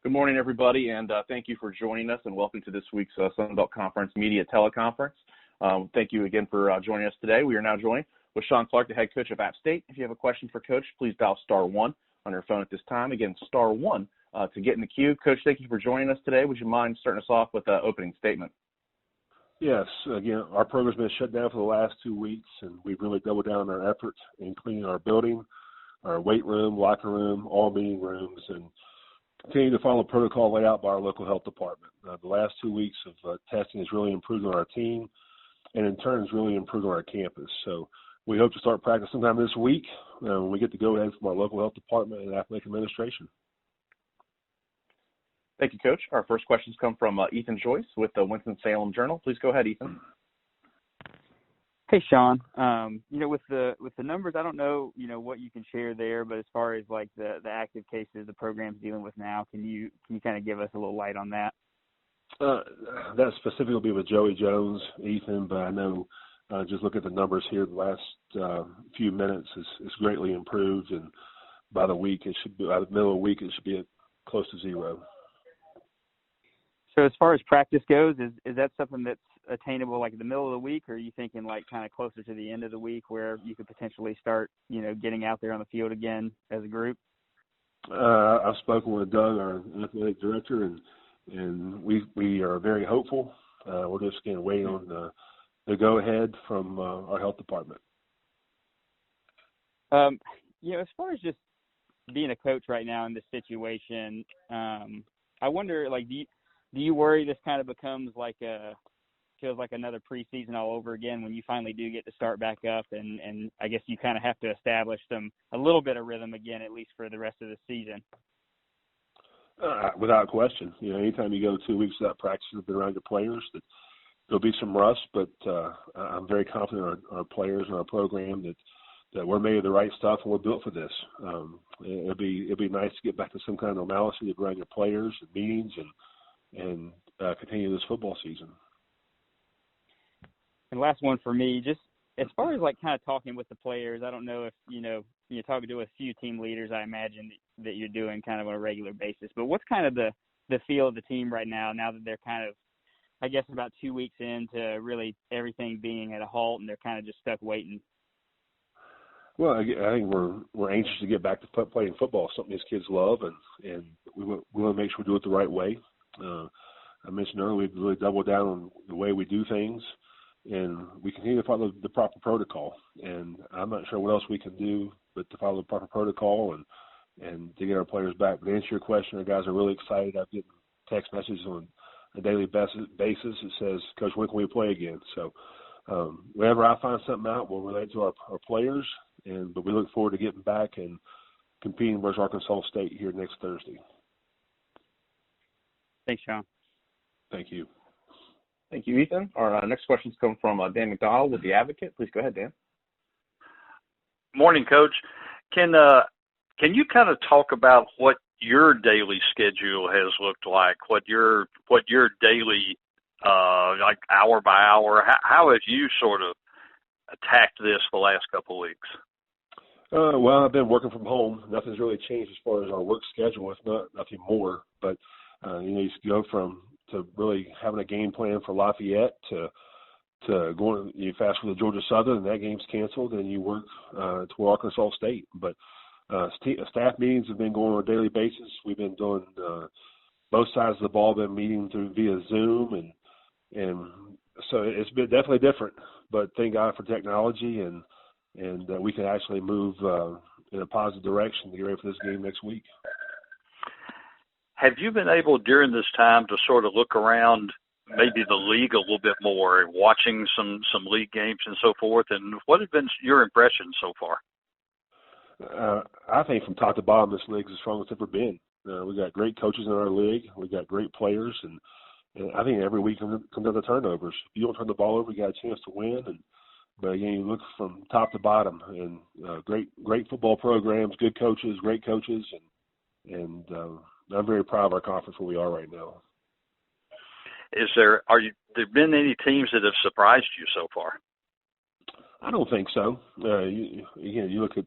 Good morning, everybody, and thank you for joining us, and welcome to this week's Sunbelt Conference Media Teleconference. Thank you again for joining us today. We are now joined with Shawn Clark, the head coach of App State. If you have a question for Coach, please dial *1 on your phone at this time. Again, *1 to get in the queue. Coach, thank you for joining us today. Would you mind starting us off with an opening statement? Yes. Again, our program's been shut down for the last 2 weeks, and we've really doubled down on our efforts in cleaning our building, our weight room, locker room, all meeting rooms, and continue to follow protocol laid out by our local health department. The last 2 weeks of testing has really improved on our team, and in turn has really improved on our campus. So we hope to start practice sometime this week when we get the go-ahead from our local health department and athletic administration. Thank you, Coach. Our first questions come from Ethan Joyce with the Winston-Salem Journal. Please go ahead, Ethan. Hey, Shawn. With the numbers, I don't know, what you can share there, but as far as like the active cases the program's dealing with now, can you kind of give us a little light on that? That specifically will be with Joey Jones, Ethan, but I know just look at the numbers here the last few minutes is greatly improved, and by the week by the middle of the week it should be close to zero. So as far as practice goes, is that something that's attainable like in the middle of the week, or are you thinking like kind of closer to the end of the week where you could potentially start, getting out there on the field again as a group? I've spoken with Doug, our athletic director, and we are very hopeful. We're just going to wait on the go-ahead from our health department. As far as just being a coach right now in this situation, I wonder, like, do you worry this kind of becomes feels like another preseason all over again when you finally do get to start back up, and I guess you kind of have to establish a little bit of rhythm again, at least for the rest of the season? Without question. Anytime you go 2 weeks without practicing around your players, that there'll be some rust, but I'm very confident in our players and our program that we're made of the right stuff and we're built for this. It'll be nice to get back to some kind of normalcy around your players and meetings and continue this football season. And last one for me, just as far as like kind of talking with the players, I don't know if, you're talking to a few team leaders, I imagine that you're doing kind of on a regular basis, but what's kind of the feel of the team right now that they're kind of, I guess, about 2 weeks into really everything being at a halt and they're kind of just stuck waiting? Well, I think we're anxious to get back to playing football, something these kids love, and we want to make sure we do it the right way. I mentioned earlier we've really doubled down on the way we do things, and we continue to follow the proper protocol. And I'm not sure what else we can do but to follow the proper protocol and to get our players back. But to answer your question, our guys are really excited. I'm getting text messages on a daily basis that says, "Coach, when can we play again?" So whenever I find something out, we'll relate to our players, but we look forward to getting back and competing versus Arkansas State here next Thursday. Thanks, Shawn. Thank you. Thank you, Ethan. Our next questions come from Dan McDonald with The Advocate. Please go ahead, Dan. Morning, Coach. Can you kind of talk about what your daily schedule has looked like? What your daily like hour by hour? How have you sort of attacked this the last couple of weeks? Well, I've been working from home. Nothing's really changed as far as our work schedule. It's nothing more, but you go to really having a game plan for Lafayette to going, you fast for the Georgia Southern, and that game's canceled, and you work toward Arkansas State. But staff meetings have been going on a daily basis. We've been doing both sides of the ball, been meeting via Zoom, and so it's been definitely different. But thank God for technology, and we can actually move in a positive direction to get ready for this game next week. Have you been able during this time to sort of look around maybe the league a little bit more, watching some league games and so forth, and what have been your impressions so far? I think from top to bottom, this league is as strong as it's ever been. We've got great coaches in our league. We've got great players, and I think every week comes down to turnovers. If you don't turn the ball over, you got a chance to win. But again, you look from top to bottom, and great football programs, good coaches, great coaches, and I'm very proud of our conference where we are right now. There been any teams that have surprised you so far? I don't think so. You look at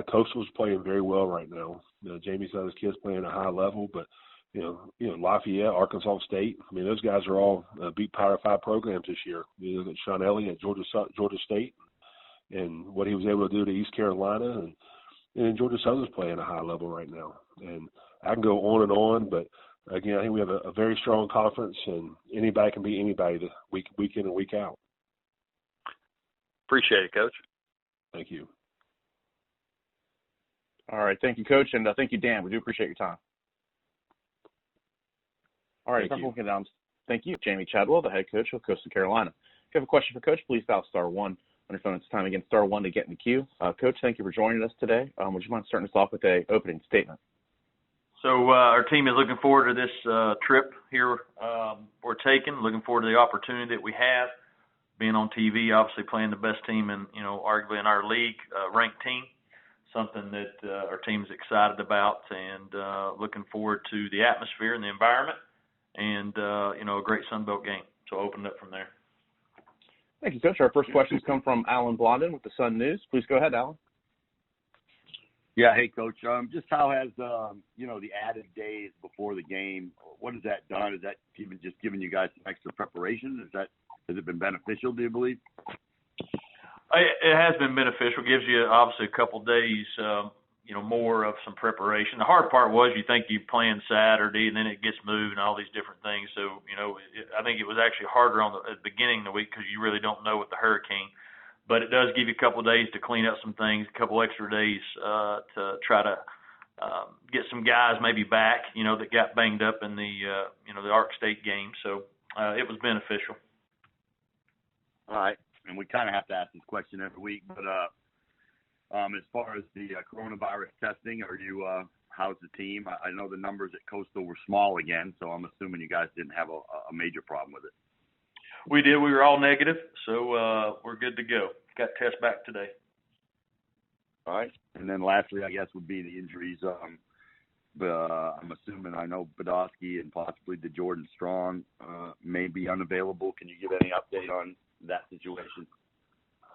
Coastal's playing very well right now. Jamey's got his kids playing at a high level, but Lafayette, Arkansas State. I mean, those guys are all beat Power 5 programs this year. You look at Shawn Elliott at Georgia State and what he was able to do to East Carolina, and Georgia Southern's playing at a high level right now. And I can go on and on, but again, I think we have a very strong conference, and anybody can beat anybody week in and week out. Appreciate it, Coach. Thank you. All right. Thank you, Coach, and thank you, Dan. We do appreciate your time. All right. Thank you, Jamey Chadwell, the head coach of Coastal Carolina. If you have a question for Coach, please dial *1 on your phone at this time. Again, *1 to get in the queue. Coach, thank you for joining us today. Would you mind starting us off with an opening statement? So our team is looking forward to this trip here we're taking, looking forward to the opportunity that we have, being on TV, obviously playing the best team in, arguably in our league, ranked team, something that our team's excited about, and looking forward to the atmosphere and the environment, and, a great Sun Belt game. So open it up from there. Thank you, Coach. Our first questions come from Alan Blondin with the Sun News. Please go ahead, Alan. Yeah, hey, Coach. Just how has, the added days before the game, what has that done? Is that just giving you guys some extra preparation? Has it been beneficial, do you believe? It has been beneficial. Gives you, obviously, a couple days, more of some preparation. The hard part was you think you're playing Saturday, and then it gets moved and all these different things. So, I think it was actually harder at the beginning of the week because you really don't know with the hurricane. But it does give you a couple of days to clean up some things, a couple extra days to try to get some guys maybe back, that got banged up in the Ark State game. So it was beneficial. All right. And we kind of have to ask this question every week, but as far as the coronavirus testing, how's the team? I know the numbers at Coastal were small again, so I'm assuming you guys didn't have a major problem with it. We did. We were all negative, so we're good to go. Got tests back today. All right. And then lastly, I guess, would be the injuries. I'm assuming, I know Badowski and possibly DeJordan Strong may be unavailable. Can you give any update on that situation?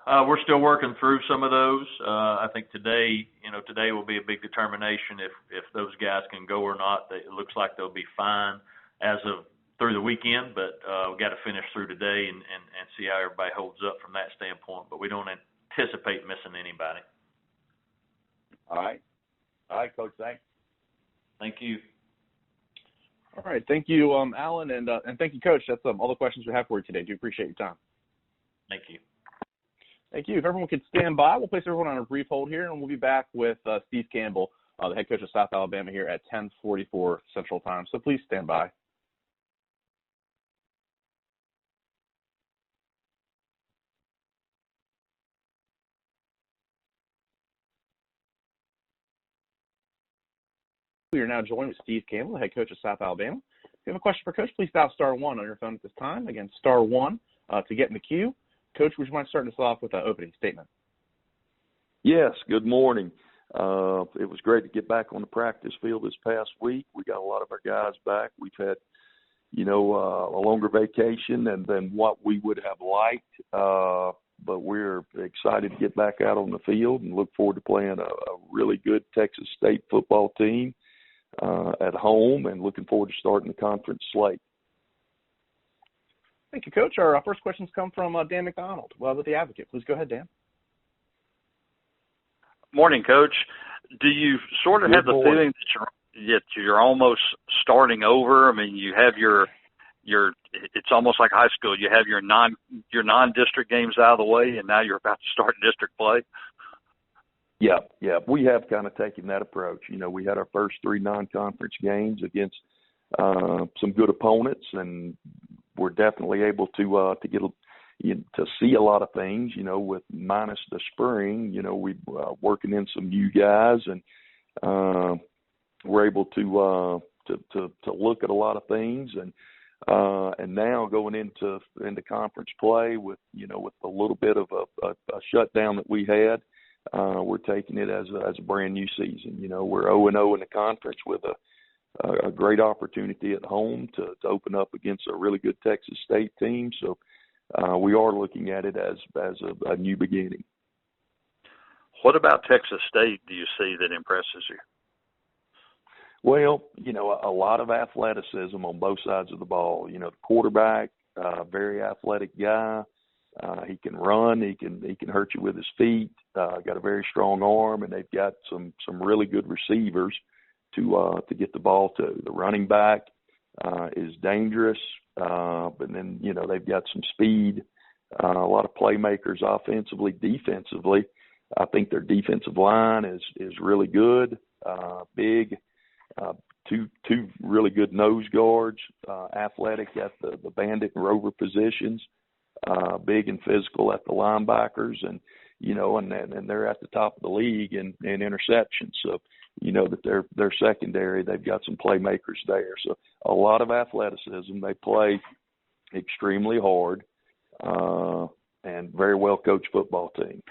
We're still working through some of those. I think today will be a big determination if those guys can go or not. It looks like they'll be fine as of through the weekend, but we've got to finish through today and see how everybody holds up from that standpoint. But we don't anticipate missing anybody. All right. All right, Coach. Thanks. Thank you. All right. Thank you, Alan, and thank you, Coach. That's all the questions we have for you today. Do appreciate your time. Thank you. Thank you. If everyone could stand by, we'll place everyone on a brief hold here, and we'll be back with Steve Campbell, the head coach of South Alabama, here at 10:44 Central Time. So please stand by. We are now joined with Steve Campbell, the head coach of South Alabama. If you have a question for Coach, please dial *1 on your phone at this time. Again, *1 to get in the queue. Coach, would you mind starting us off with an opening statement? Yes, good morning. It was great to get back on the practice field this past week. We got a lot of our guys back. We've had, a longer vacation than what we would have liked, but we're excited to get back out on the field and look forward to playing a really good Texas State football team at home, and looking forward to starting the conference slate. Thank you, Coach. Our first questions come from Dan McDonald with The Advocate. Please go ahead, Dan. Morning, Coach. Do you sort of have the feeling that you're almost starting over? I mean, you have your it's almost like high school. You have your non-district games out of the way, and now you're about to start district play. Yeah. We have kind of taken that approach. We had our first 3 non-conference games against some good opponents, and we're definitely able to get to see a lot of things. With minus the spring, we working in some new guys, and we're able to look at a lot of things, and now going into conference play with a little bit of a shutdown that we had. We're taking it as a brand new season. We're 0-0 in the conference with a great opportunity at home to open up against a really good Texas State team. So we are looking at it as a new beginning. What about Texas State do you see that impresses you? Well, a lot of athleticism on both sides of the ball. The quarterback, very athletic guy. He can run. He can hurt you with his feet. Got a very strong arm, and they've got some really good receivers to get the ball to. The running back is dangerous, but then they've got some speed. A lot of playmakers offensively, defensively. I think their defensive line is really good, big. Two really good nose guards, athletic at the bandit and rover positions, big and physical at the linebackers, and and they're at the top of the league in interceptions. So that their secondary, they've got some playmakers there. So a lot of athleticism. They play extremely hard, and very well coached football team.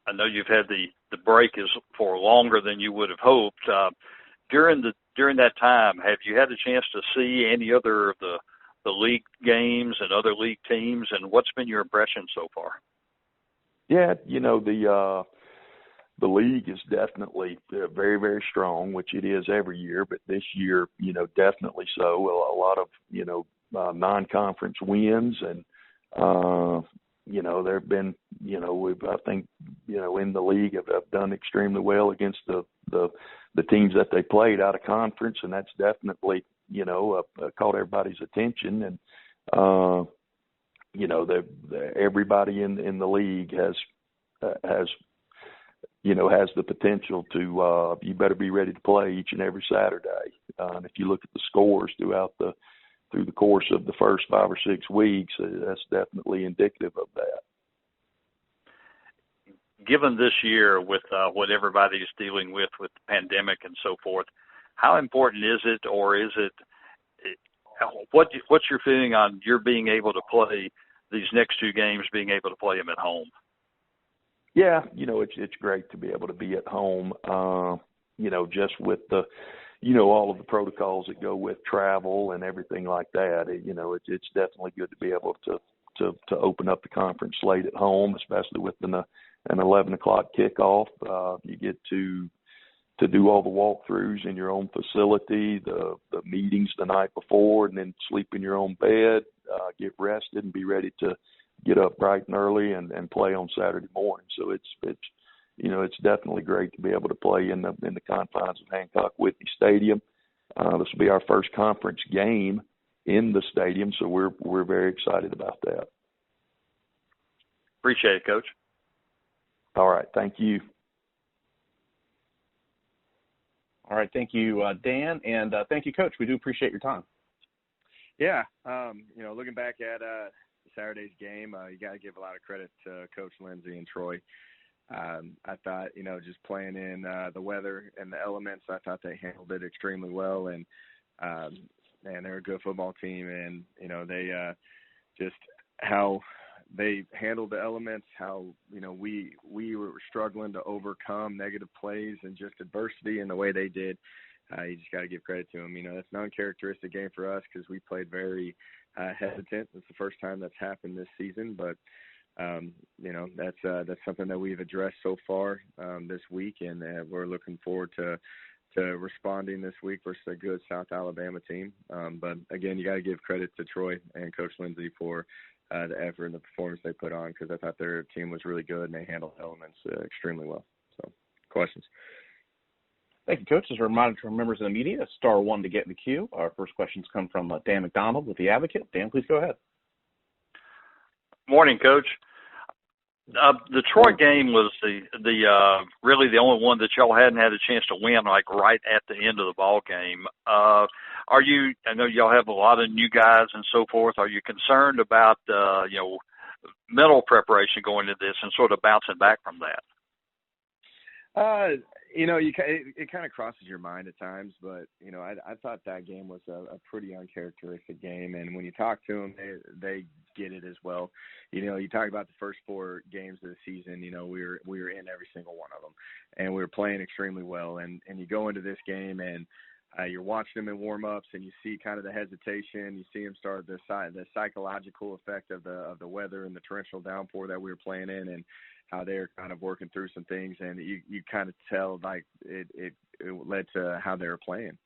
I know you've had the break is for longer than you would have hoped. During that time, have you had a chance to see any other of the league games and other league teams, and what's been your impression so far? Yeah, the league is definitely very, very strong, which it is every year, but this year, definitely so. A lot of, non-conference wins, and, there have been, I think, in the league have done extremely well against the teams that they played out of conference, and that's definitely, caught everybody's attention. And, everybody in the league has the potential to, you better be ready to play each and every Saturday. And if you look at the scores through the course of the first 5 or 6 weeks, that's definitely indicative of that. Given this year with what everybody is dealing with the pandemic and so forth, how important is it, or is it, what's your feeling on your being able to play these next 2 games, being able to play them at home? Yeah, it's great to be able to be at home, just with the, all of the protocols that go with travel and everything like that. It's definitely good to be able to open up the conference slate at home, especially with an 11 o'clock kickoff. You get to do all the walkthroughs in your own facility, the meetings the night before, and then sleep in your own bed, get rested, and be ready to get up bright and early and play on Saturday morning. So it's definitely great to be able to play in the confines of Hancock Whitney Stadium. This will be our first conference game in the stadium, so we're very excited about that. Appreciate it, Coach. All right, thank you. All right, thank you, Dan, and thank you, Coach. We do appreciate your time. Yeah, looking back at Saturday's game, you got to give a lot of credit to Coach Lindsey and Troy. I thought, just playing in the weather and the elements, I thought they handled it extremely well, and they're a good football team, and they just how they handled the elements, how we were struggling to overcome negative plays and just adversity in the way they did. You just got to give credit to them. That's an uncharacteristic game for us because we played very hesitant. It's the first time that's happened this season, but that's something that we've addressed so far this week, and we're looking forward to responding this week versus a good South Alabama team. But again, you got to give credit to Troy and Coach Lindsey for the effort and the performance they put on, because I thought their team was really good and they handled elements extremely well. So, questions? Thank you, Coach. As a reminder to our members of the media, *1 to get in the queue. Our first questions come from Dan McDonald with The Advocate. Dan, please go ahead. Morning, Coach. The Troy game was the really the only one that y'all hadn't had a chance to win, like right at the end of the ball game. I know y'all have a lot of new guys and so forth. Are you concerned about mental preparation going into this and sort of bouncing back from that? It kind of crosses your mind at times, but I thought that game was a pretty uncharacteristic game, and when you talk to them, they get it as well. You talk about the first 4 games of the season. We were in every single one of them, and we were playing extremely well. And you go into this game, and you're watching them in warm-ups, and you see kind of the hesitation. You see them start the psychological effect of the weather and the torrential downpour that we were playing in, and how they're kind of working through some things. And you kind of tell, like, it led to how they were playing.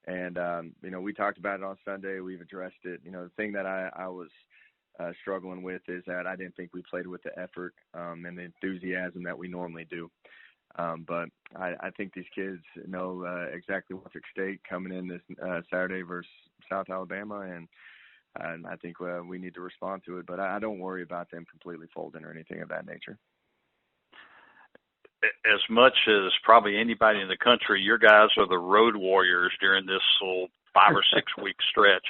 And, we talked about it on Sunday. We've addressed it. The thing that I was struggling with is that I didn't think we played with the effort and the enthusiasm that we normally do. But I think these kids know exactly what's at stake coming in this Saturday versus South Alabama, and I think we need to respond to it. But I don't worry about them completely folding or anything of that nature. As much as probably anybody in the country, your guys are the road warriors during this little 5 or 6 week stretch.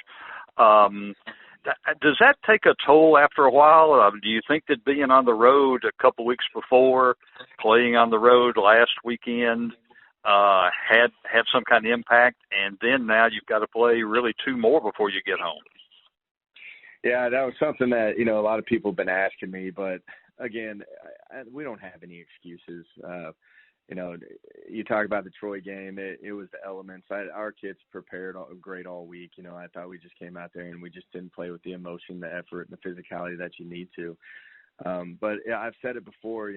Does that take a toll after a while? Do you think that being on the road a couple weeks before, playing on the road last weekend, had some kind of impact, and then now you've got to play really 2 more before you get home? Yeah, that was something that, a lot of people have been asking me, but again, we don't have any excuses. You talk about the Troy game, it was the elements. Our kids prepared great all week. I thought we just came out there and we just didn't play with the emotion, the effort, and the physicality that you need to. But yeah, I've said it before,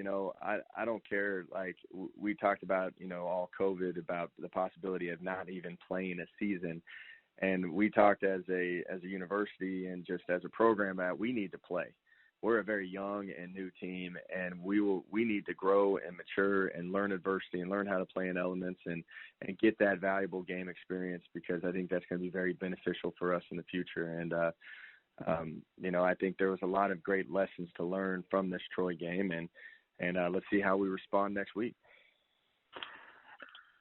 I don't care. Like we talked about, all COVID, about the possibility of not even playing a season. And we talked as a university and just as a program that we need to play. We're a very young and new team, and we need to grow and mature and learn adversity and learn how to play in elements and get that valuable game experience, because I think that's going to be very beneficial for us in the future. And, I think there was a lot of great lessons to learn from this Troy game, and let's see how we respond next week.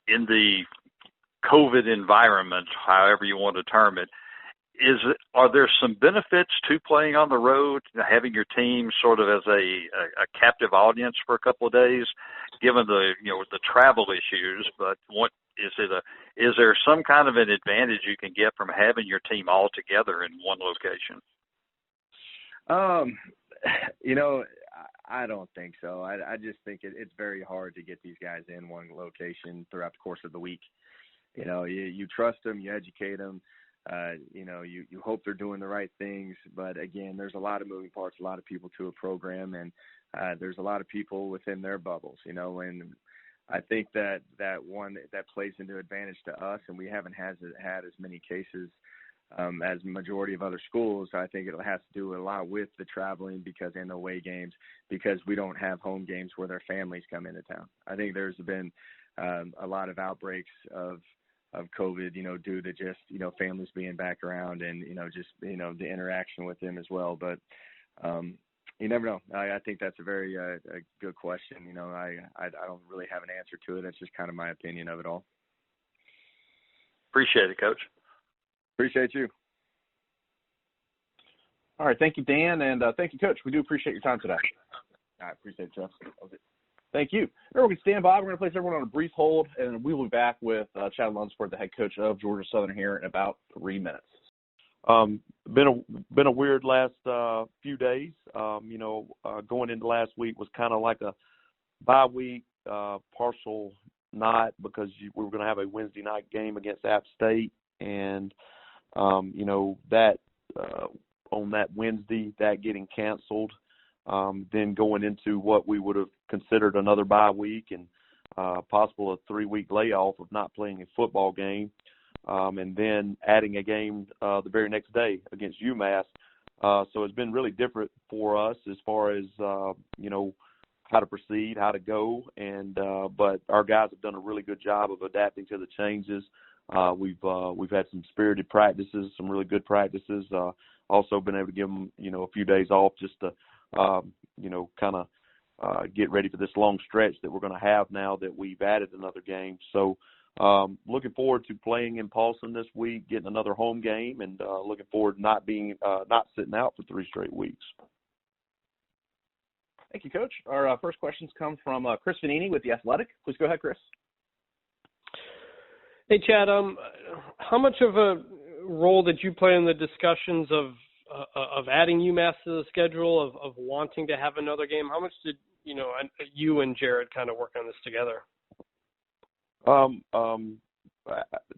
In the COVID environment, however you want to term it, are there some benefits to playing on the road, having your team sort of as a captive audience for a couple of days, given the travel issues? But is there some kind of an advantage you can get from having your team all together in one location? I don't think so. I just think it's very hard to get these guys in one location throughout the course of the week. You trust them, you educate them. You hope they're doing the right things, but again, there's a lot of moving parts, a lot of people to a program, and there's a lot of people within their bubbles, and I think that plays into advantage to us, and we haven't had as many cases as majority of other schools. I think it has to do a lot with the traveling and the away games, because we don't have home games where their families come into town. I think there's been a lot of outbreaks of COVID, due to just, families being back around and, the interaction with them as well. But you never know. I think that's a very a good question. I don't really have an answer to it. It's just kind of my opinion of it all. Appreciate it, Coach. Appreciate you. All right. Thank you, Dan. And thank you, Coach. We do appreciate your time today. I appreciate it, Jeff. Okay. Thank you. Everyone can stand by. We're going to place everyone on a brief hold, and we will be back with Chad Lunsford, the head coach of Georgia Southern, here in about 3 minutes. Been a weird last few days. Going into last week was kind of like a bye week, partial not, because we were going to have a Wednesday night game against App State, and that on that Wednesday, that getting canceled. Then going into what we would have considered another bye week and possible a 3-week layoff of not playing a football game, and then adding a game the very next day against UMass. So it's been really different for us as far as, how to proceed, how to go. But our guys have done a really good job of adapting to the changes. We've had some spirited practices, some really good practices. Also been able to give them, a few days off just to, kind of get ready for this long stretch that we're going to have now that we've added another game. So looking forward to playing in Paulson this week, getting another home game, and looking forward to not sitting out for 3 straight weeks. Thank you, Coach. Our first questions come from Chris Vanini with The Athletic. Please go ahead, Chris. Hey, Chad. How much of a role did you play in the discussions of adding UMass to the schedule, of wanting to have another game? How much did you and Jared kind of work on this together?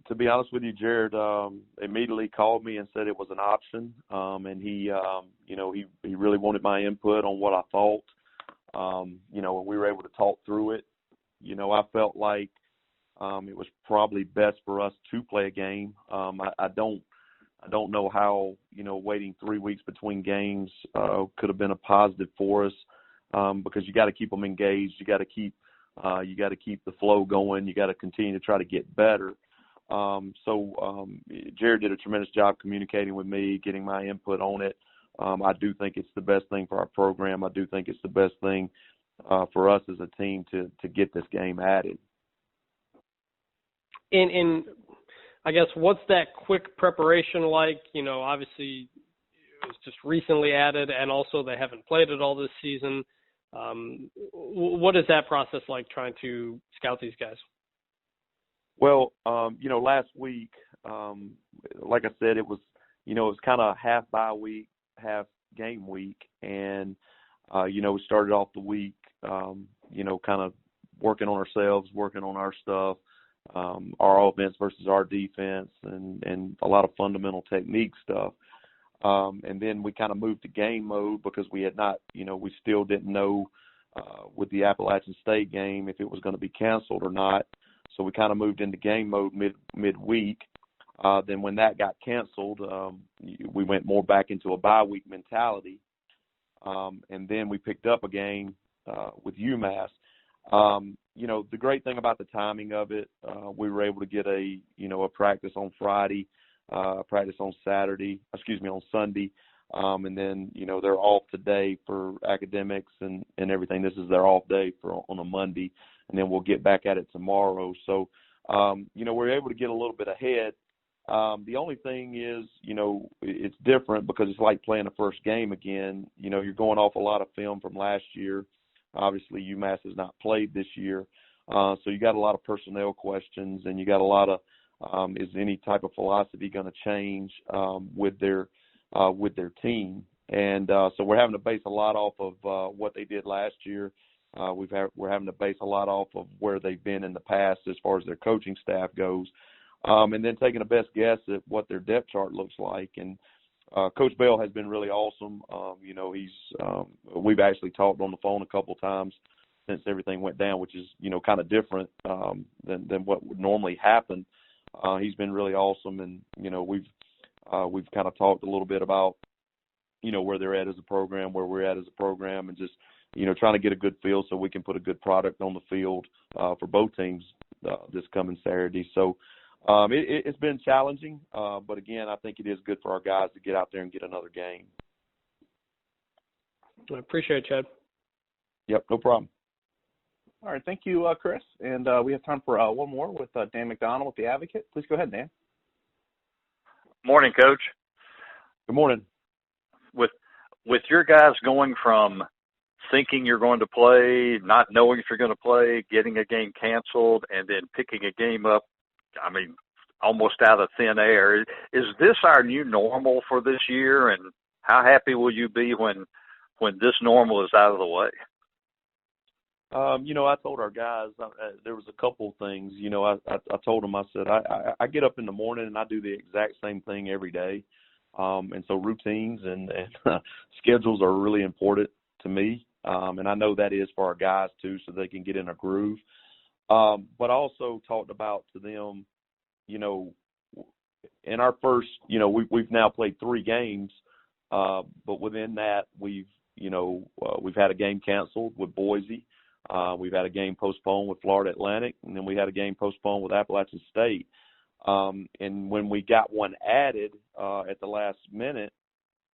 to be honest with you, Jared immediately called me and said it was an option, and he really wanted my input on what I thought. And we were able to talk through it. I felt like it was probably best for us to play a game. I don't know how waiting 3 weeks between games could have been a positive for us, because you got to keep them engaged. You got to keep the flow going. You got to continue to try to get better. Jared did a tremendous job communicating with me, getting my input on it. I do think it's the best thing for our program. I do think it's the best thing for us as a team to get this game added. And I guess, what's that quick preparation like? Obviously it was just recently added, and also they haven't played it all this season. What is that process like, trying to scout these guys? Well, last week, like I said, it was kind of half bye week, half game week. And, we started off the week, kind of working on ourselves, working on our stuff, our offense versus our defense, and a lot of fundamental technique stuff. And then we kind of moved to game mode because we had not, we still didn't know with the Appalachian State game if it was going to be canceled or not. So we kind of moved into game mode midweek. Then when that got canceled, we went more back into a bye week mentality. And then we picked up a game with UMass. The great thing about the timing of it, we were able to get a practice on Friday, practice on Sunday. And then, they're off today for academics and everything. This is their off day on a Monday, and then we'll get back at it tomorrow. So, we're able to get a little bit ahead. The only thing is, it's different because it's like playing a first game again. You're going off a lot of film from last year. Obviously, UMass has not played this year. So you got a lot of personnel questions, and you got a lot of, is any type of philosophy going to change with their team? And so we're having to base a lot off of what they did last year. We're having to base a lot off of where they've been in the past as far as their coaching staff goes, and then taking a best guess at what their depth chart looks like. And Coach Bell has been really awesome. We've actually talked on the phone a couple times since everything went down, which is kind of different than what would normally happen. He's been really awesome, and we've kind of talked a little bit about where they're at as a program, where we're at as a program, and just trying to get a good feel so we can put a good product on the field for both teams this coming Saturday. So it's been challenging, but again, I think it is good for our guys to get out there and get another game. I appreciate it, Chad. Yep, no problem. All right, thank you, Chris. And we have time for one more with Dan McDonald with the Advocate. Please go ahead, Dan. Morning, Coach. Good morning. With your guys going from thinking you're going to play, not knowing if you're going to play, getting a game canceled, and then picking a game up, almost out of thin air, is this our new normal for this year? And how happy will you be when this normal is out of the way? I told our guys, there was a couple things, I told them, I said, I get up in the morning and I do the exact same thing every day. And so routines and schedules are really important to me. And I know that is for our guys too, so they can get in a groove. But also talked about to them, in our first, we've now played 3 games, but within that we've had a game canceled with Boise. We've had a game postponed with Florida Atlantic, and then we had a game postponed with Appalachian State. And when we got one added at the last minute,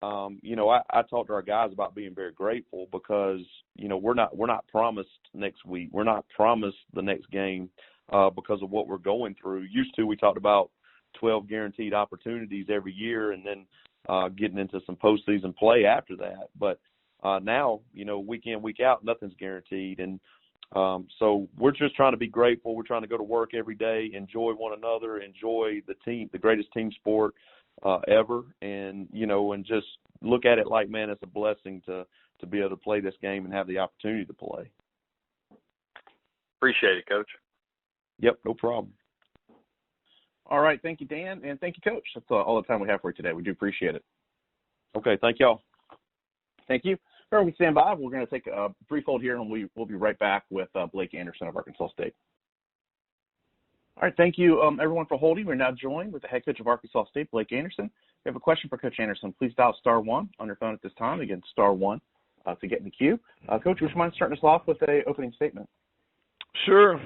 I talked to our guys about being very grateful because, we're not promised next week. We're not promised the next game because of what we're going through. Used to, we talked about 12 guaranteed opportunities every year and then getting into some postseason play after that. But now, week in, week out, nothing's guaranteed. And so we're just trying to be grateful. We're trying to go to work every day, enjoy one another, enjoy the team, the greatest team sport ever. And, and just look at it like, man, it's a blessing to be able to play this game and have the opportunity to play. Appreciate it, Coach. Yep, no problem. All right. Thank you, Dan, and thank you, Coach. That's all the time we have for you today. We do appreciate it. Okay, thank y'all. Thank you. All right, we stand by. We're going to take a brief hold here, and we'll be right back with Blake Anderson of Arkansas State. All right, thank you, everyone, for holding. We're now joined with the head coach of Arkansas State, Blake Anderson. If you have a question for Coach Anderson, please dial *1 on your phone at this time. Again, *1 to get in the queue. Coach, would you mind starting us off with an opening statement? Sure.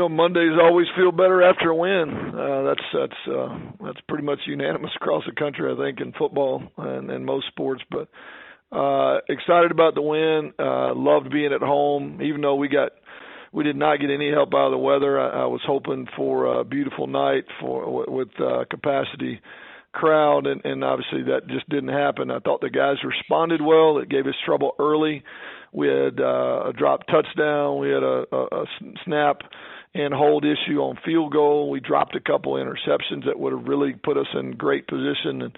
Mondays always feel better after a win. That's pretty much unanimous across the country, I think, in football and most sports. But excited about the win. Loved being at home, even though we did not get any help out of the weather. I was hoping for a beautiful night with capacity crowd, and obviously that just didn't happen. I thought the guys responded well. It gave us trouble early. We had a drop touchdown. We had a snap and hold issue on field goal. We dropped a couple interceptions that would have really put us in great position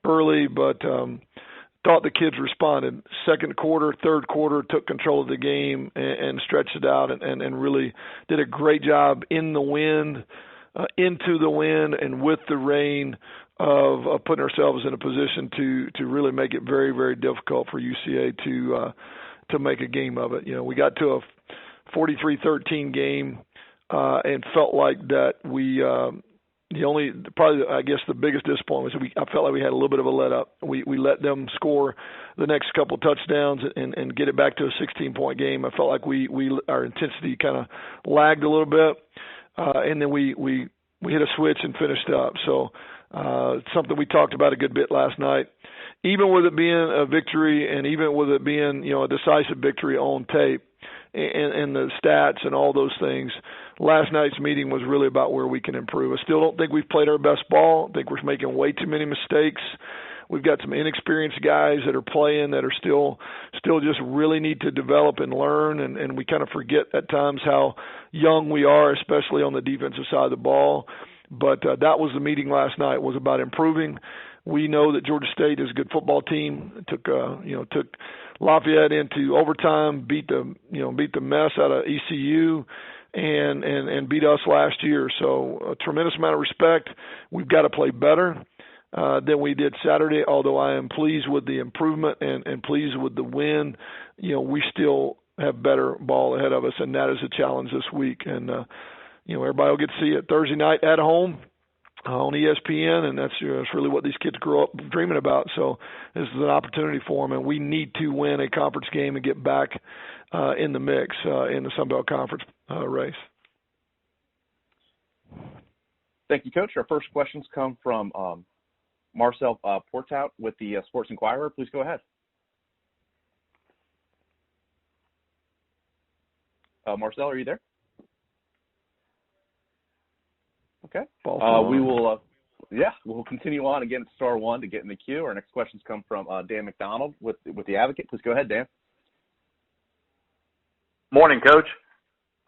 early, but thought the kids responded. Second quarter, third quarter, took control of the game and stretched it out and really did a great job in the wind, into the wind, and with the rain of putting ourselves in a position to really make it very, very difficult for UCA to make a game of it. We got to a 43-13 game and felt like that we the biggest disappointment was I felt like we had a little bit of a let up. We let them score the next couple touchdowns and get it back to a 16-point game. I felt like our intensity kind of lagged a little bit, and then we hit a switch and finished up. So it's something we talked about a good bit last night. Even with it being a victory and even with it being a decisive victory on tape and the stats and all those things, last night's meeting was really about where we can improve. I still don't think we've played our best ball. I think we're making way too many mistakes. We've got some inexperienced guys that are playing that are still just really need to develop and learn, and we kind of forget at times how young we are, especially on the defensive side of the ball. But that was the meeting last night, was about improving. We know that Georgia State is a good football team. Took Lafayette into overtime, beat the mess out of ECU, and beat us last year. So a tremendous amount of respect. We've got to play better than we did Saturday. Although I am pleased with the improvement and pleased with the win, we still have better ball ahead of us, and that is a challenge this week. And everybody will get to see it Thursday night at home on ESPN, and that's really what these kids grow up dreaming about. So this is an opportunity for them, and we need to win a conference game and get back in the mix in the Sun Belt Conference race. Thank you, Coach. Our first questions come from Marcel Portout with the Sports Inquirer. Please go ahead. Marcel, are you there? Okay. We'll continue on again at *1 to get in the queue. Our next questions come from Dan McDonald with the Advocate. Please go ahead, Dan. Morning, Coach.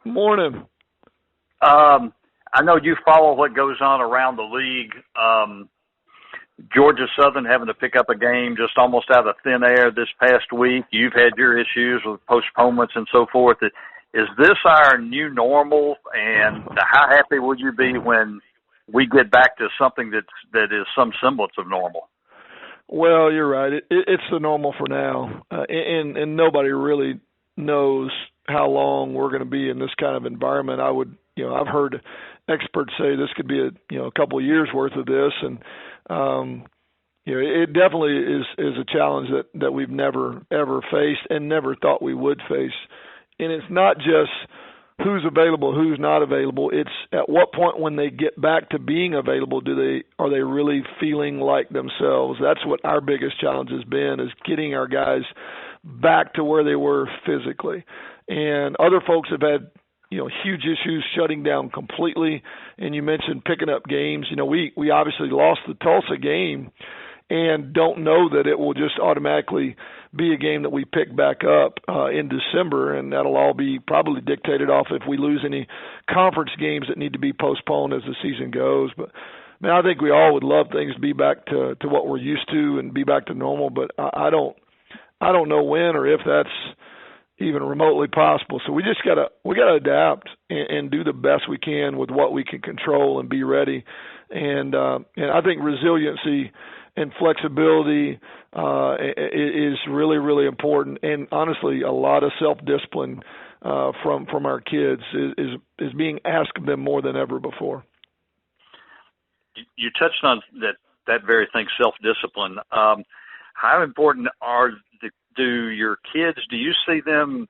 Morning. I know you follow what goes on around the league. Georgia Southern having to pick up a game just almost out of thin air this past week. You've had your issues with postponements and so forth. Is this our new normal, and how happy will you be when we get back to something that is some semblance of normal? Well, you're right. It's the normal for now, and nobody really knows how long we're going to be in this kind of environment. I've heard experts say this could be a couple of years worth of this, and it definitely is a challenge that we've never ever faced and never thought we would face. And it's not just who's available, who's not available. It's at what point when they get back to being available, are they really feeling like themselves? That's what our biggest challenge has been, is getting our guys back to where they were physically. And other folks have had, huge issues shutting down completely. And you mentioned picking up games. We obviously lost the Tulsa game and don't know that it will just automatically be a game that we pick back up in December, and that'll all be probably dictated off if we lose any conference games that need to be postponed as the season goes. But I think we all would love things to be back to what we're used to and be back to normal, but I don't know when or if that's even remotely possible. So we gotta adapt and do the best we can with what we can control and be ready. And I think resiliency and flexibility is really, really important. And honestly, a lot of self-discipline from our kids is being asked of them more than ever before. You touched on that very thing, self-discipline. How important do your kids, do you see them,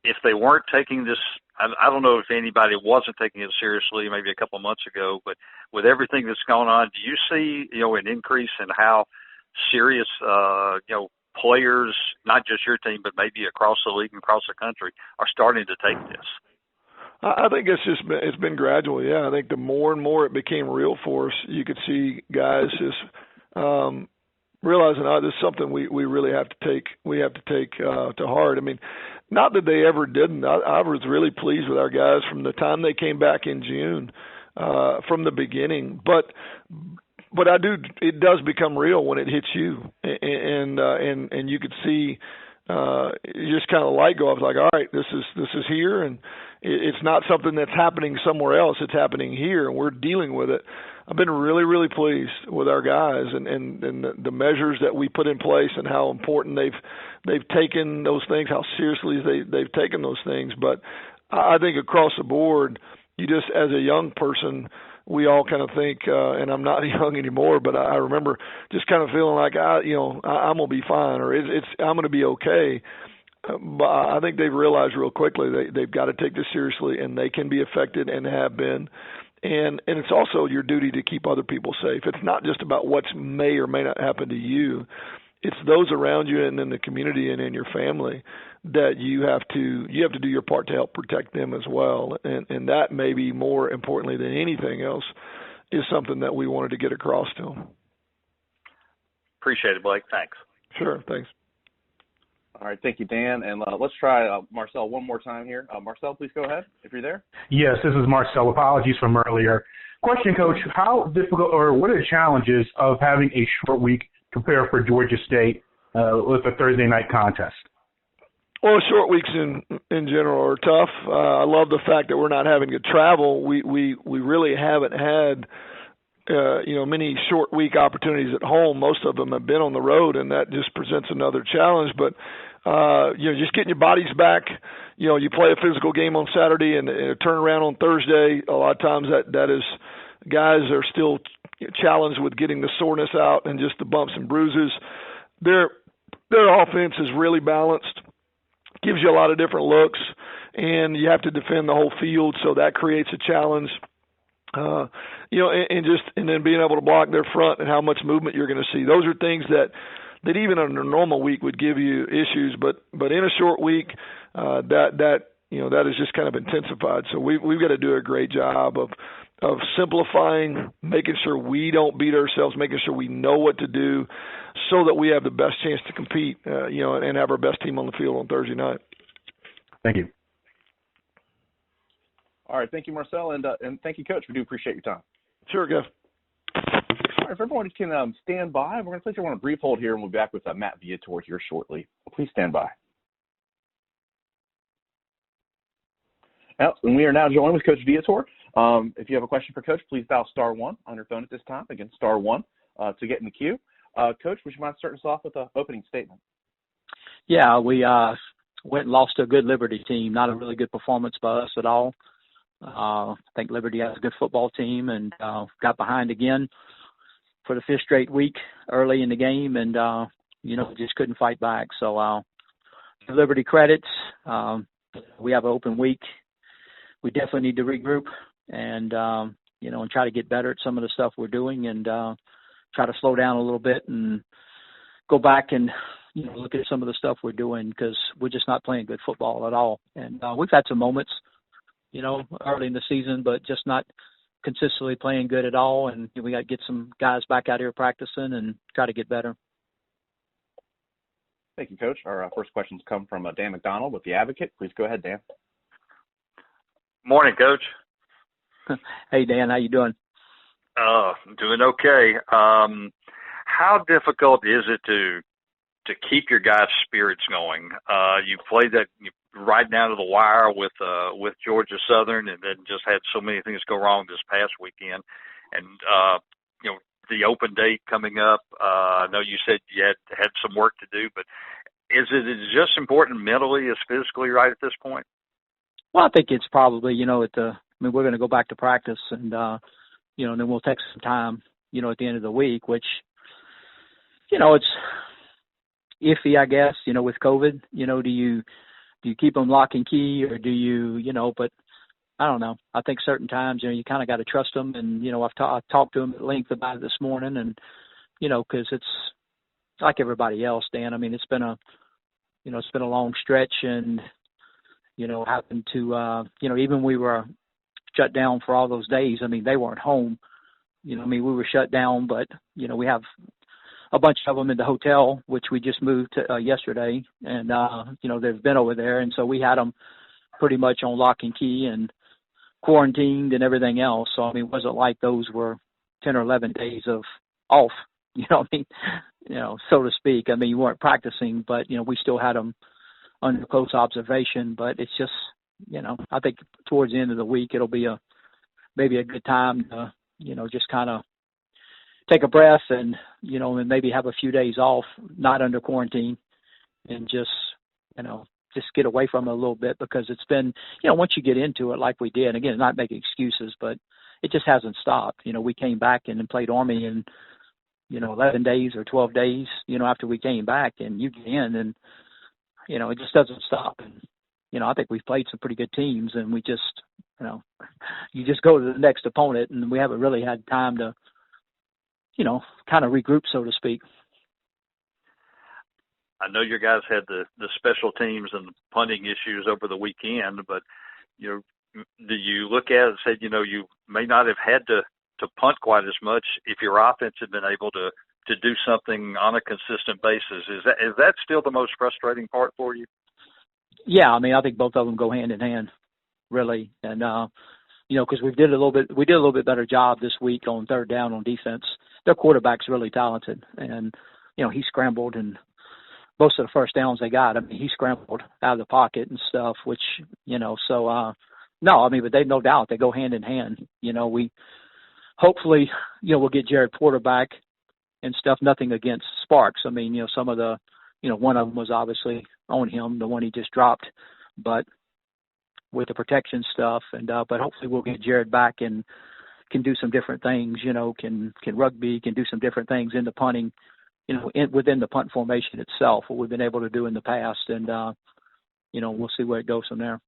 if they weren't taking this, I don't know if anybody wasn't taking it seriously maybe a couple of months ago, but with everything that's going on, do you see, an increase in how serious, players, not just your team, but maybe across the league and across the country, are starting to take this? I think it's been gradual. Yeah, I think the more and more it became real for us, you could see guys just realizing, this is something we really have to take. We have to take to heart. I mean, not that they ever didn't. I was really pleased with our guys from the time they came back in June, from the beginning. But it does become real when it hits you, and you could see. You just kind of light go. I was like, all right, this is here, and it's not something that's happening somewhere else. It's happening here, and we're dealing with it. I've been really, really pleased with our guys and the measures that we put in place and how important they've taken those things, how seriously they've taken those things. But I think across the board, you just, as a young person, we all kind of think, and I'm not young anymore, but I remember just kind of feeling like I'm gonna be fine, or I'm gonna be okay. But I think they've realized real quickly they've got to take this seriously, and they can be affected and have been. And it's also your duty to keep other people safe. It's not just about what may or may not happen to you. It's those around you and in the community and in your family that you have to do your part to help protect them as well. And that may be more importantly than anything else is something that we wanted to get across to them. Appreciate it, Blake. Thanks. Sure. Thanks. All right. Thank you, Dan. And let's try Marcel one more time here. Marcel, please go ahead if you're there. Yes, this is Marcel. Apologies from earlier. Question, Coach, how difficult or what are the challenges of having a short week compared for Georgia State with a Thursday night contest? Well, short weeks in general are tough. I love the fact that we're not having to travel. We really haven't had many short week opportunities at home. Most of them have been on the road, and that just presents another challenge. But just getting your bodies back. You play a physical game on Saturday and a turnaround on Thursday. A lot of times that is guys are still challenged with getting the soreness out and just the bumps and bruises. Their offense is really balanced. Gives you a lot of different looks, and you have to defend the whole field, so that creates a challenge. And then being able to block their front and how much movement you're going to see. Those are things that even on a normal week would give you issues, but in a short week, that is just kind of intensified. So we've got to do a great job of simplifying, making sure we don't beat ourselves, making sure we know what to do so that we have the best chance to compete, and have our best team on the field on Thursday night. Thank you. All right. Thank you, Marcel. And thank you, Coach. We do appreciate your time. Sure, Jeff. All right. If everyone can stand by, we're going to place everyone on a brief hold here, and we'll be back with Matt Viator here shortly. Please stand by. And we are now joined with Coach Viator. If you have a question for Coach, please dial *1 on your phone at this time. Again, *1 to get in the queue. Coach, would you mind starting us off with an opening statement? Yeah, we went and lost to a good Liberty team. Not a really good performance by us at all. I think Liberty has a good football team and got behind again for the fifth straight week early in the game and, just couldn't fight back. So Liberty credits. We have an open week. We definitely need to regroup and, and try to get better at some of the stuff we're doing and try to slow down a little bit and go back and, look at some of the stuff we're doing because we're just not playing good football at all. And we've had some moments, early in the season, but just not consistently playing good at all. And we got to get some guys back out here practicing and try to get better. Thank you, Coach. Our first questions come from Dan McDonald with The Advocate. Please go ahead, Dan. Morning, Coach. Hey, Dan. How you doing? Doing okay. How difficult is it keep your guys' spirits going. You played that right down to the wire with Georgia Southern, and then just had so many things go wrong this past weekend. And the open date coming up. I know you said you had some work to do, but is it just important mentally as physically right at this point? Well, I think it's probably, we're going to go back to practice and, and then we'll take some time, at the end of the week, which, it's iffy, I guess, with COVID, do you keep them lock and key or do you, but I don't know. I think certain times, you kind of got to trust them. And, I've talked to them at length about it this morning and, cause it's like everybody else, Dan. I mean, it's been a long stretch and, happened to, even we were shut down for all those days. I mean, they weren't home, we were shut down, but, we have a bunch of them in the hotel, which we just moved to yesterday. And, they've been over there. And so we had them pretty much on lock and key and quarantined and everything else. So, it wasn't like those were 10 or 11 days of off, so to speak. You weren't practicing, but, we still had them under close observation. But it's just, I think towards the end of the week, it'll be maybe a good time to, just kind of take a breath and, and maybe have a few days off, not under quarantine, and just get away from it a little bit, because it's been, once you get into it like we did, again, not making excuses, but it just hasn't stopped. We came back and then played Army in, 11 days or 12 days, after we came back, and you get in and, it just doesn't stop. And, I think we've played some pretty good teams, and we just, you just go to the next opponent, and we haven't really had time to, kind of regroup, so to speak. I know your guys had the special teams and the punting issues over the weekend, but, do you look at it and say, you may not have had to punt quite as much if your offense had been able to do something on a consistent basis? Is that still the most frustrating part for you? Yeah, I think both of them go hand in hand, really. And, because we did a little bit better job this week on third down on defense. Their quarterback's really talented, and, he scrambled, and most of the first downs they got, he scrambled out of the pocket and stuff, which, so, no, but they, no doubt, they go hand in hand. We hopefully, we'll get Jared Porter back and stuff. Nothing against Sparks. Some of the, one of them was obviously on him, the one he just dropped, but with the protection stuff, and but hopefully we'll get Jared back and can do some different things, can rugby, can do some different things in the punting, within the punt formation itself, what we've been able to do in the past, and we'll see where it goes from there.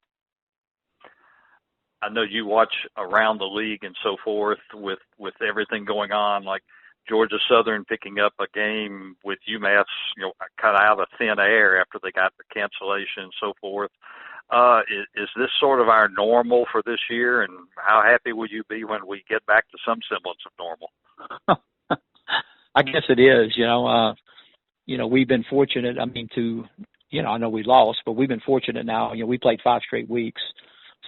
I know you watch around the league and so forth with everything going on, like Georgia Southern picking up a game with UMass, kind of out of thin air after they got the cancellation and so forth. Is this sort of our normal for this year, and how happy will you be when we get back to some semblance of normal? I guess it is. We've been fortunate. I know we lost, but we've been fortunate now. We played 5 straight weeks,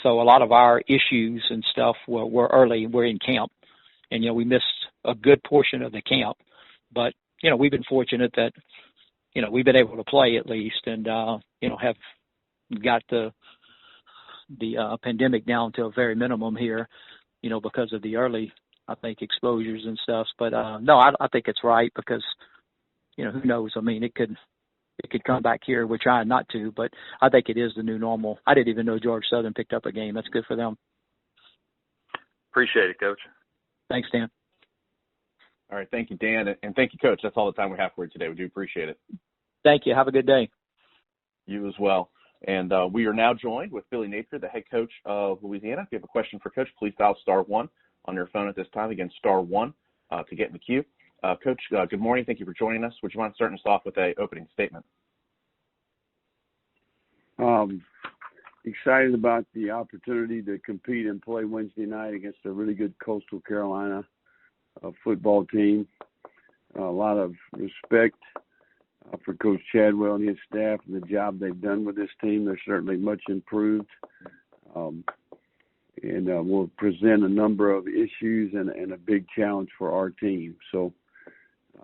so a lot of our issues and stuff were early. We're in camp, and we missed a good portion of the camp, but we've been fortunate that we've been able to play at least, and have got the pandemic down to a very minimum here, because of the early, I think, exposures and stuff. But no, I think it's right, because who knows? It could come back here. We're trying not to, but I think it is the new normal. I didn't even know Georgia Southern picked up a game. That's good for them. Appreciate it, Coach. Thanks, Dan. All right, thank you, Dan, and thank you, Coach. That's all the time we have for you today. We do appreciate it. Thank you. Have a good day. You as well. And we are now joined with Billy Napier, the head coach of Louisiana. If you have a question for Coach, please dial *1 on your phone at this time. Again, *1 to get in the queue. Coach, good morning. Thank you for joining us. Would you mind starting us off with an opening statement? Excited about the opportunity to compete and play Wednesday night against a really good Coastal Carolina football team. A lot of respect for Coach Chadwell and his staff and the job they've done with this team. They're certainly much improved. And we'll present a number of issues and a big challenge for our team. So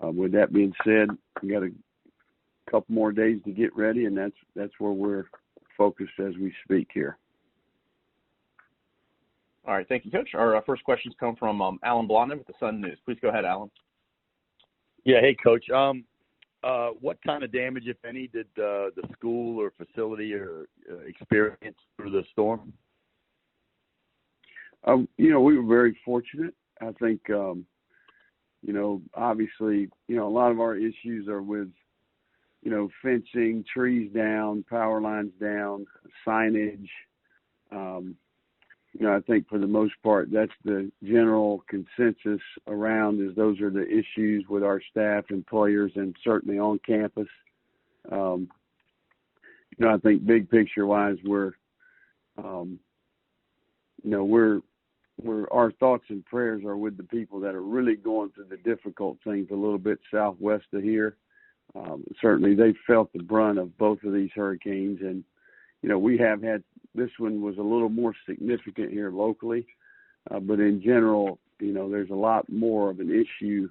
with that being said, we got a couple more days to get ready, and that's where we're focused as we speak here. All right, thank you, Coach. Our first questions come from Alan Blondin with the Sun News. Please go ahead, Alan. Yeah, hey, Coach. What kind of damage, if any, did the school or facility experience through the storm? We were very fortunate. I think, obviously, a lot of our issues are with, fencing, trees down, power lines down, signage. I think for the most part, that's the general consensus around is those are the issues with our staff and players and certainly on campus. I think big picture wise, our thoughts and prayers are with the people that are really going through the difficult things a little bit southwest of here. Certainly they felt the brunt of both of these hurricanes, and we have had, this one was a little more significant here locally, but in general, there's a lot more of an issue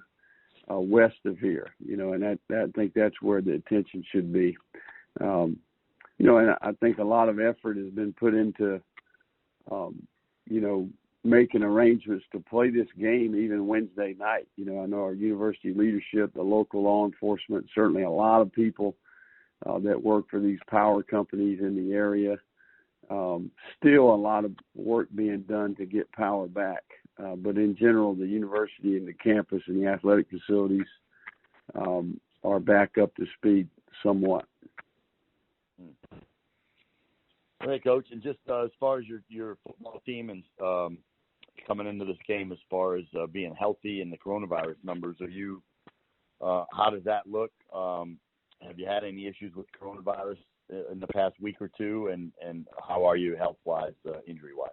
west of here, and I think that's where the attention should be. And I think a lot of effort has been put into, making arrangements to play this game even Wednesday night. I know our university leadership, the local law enforcement, certainly a lot of people that work for these power companies in the area. Still a lot of work being done to get power back. But in general, the university and the campus and the athletic facilities are back up to speed somewhat. Okay, Coach, and just as far as your football team and coming into this game, as far as being healthy and the coronavirus numbers, how does that look? Have you had any issues with coronavirus in the past week or two, and how are you health-wise, injury-wise?